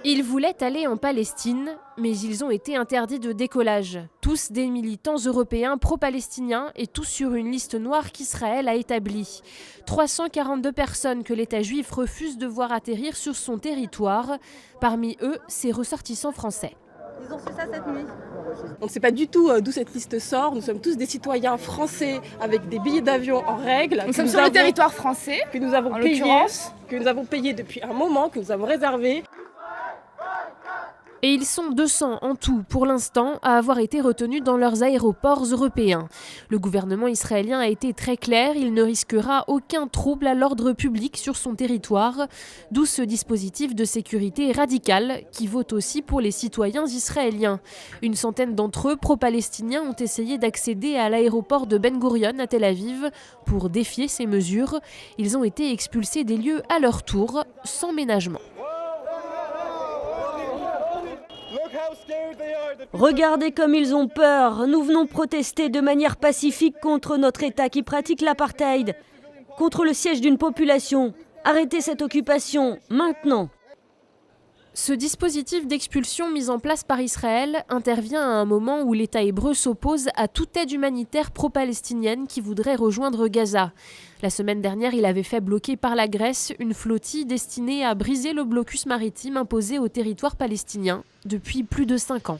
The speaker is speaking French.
Ils voulaient aller en Palestine, mais ils ont été interdits de décollage. Tous des militants européens pro-palestiniens et tous sur une liste noire qu'Israël a établie. 342 personnes que l'État juif refuse de voir atterrir sur son territoire. Parmi eux, ces ressortissants français. Ils ont fait ça cette nuit. On ne sait pas du tout d'où cette liste sort. Nous sommes tous des citoyens français avec des billets d'avion en règle. Nous sommes sur le territoire français, que nous avons payé depuis un moment, que nous avons réservé. Et ils sont 200 en tout, pour l'instant, à avoir été retenus dans leurs aéroports européens. Le gouvernement israélien a été très clair, il ne risquera aucun trouble à l'ordre public sur son territoire, d'où ce dispositif de sécurité radical qui vaut aussi pour les citoyens israéliens. Une centaine d'entre eux, pro-palestiniens, ont essayé d'accéder à l'aéroport de Ben Gurion à Tel Aviv pour défier ces mesures. Ils ont été expulsés des lieux à leur tour, sans ménagement. Regardez comme ils ont peur. Nous venons protester de manière pacifique contre notre État qui pratique l'apartheid, contre le siège d'une population. Arrêtez cette occupation, maintenant. Ce dispositif d'expulsion mis en place par Israël intervient à un moment où l'État hébreu s'oppose à toute aide humanitaire pro-palestinienne qui voudrait rejoindre Gaza. La semaine dernière, il avait fait bloquer par la Grèce une flottille destinée à briser le blocus maritime imposé au territoire palestinien depuis plus de 5 ans.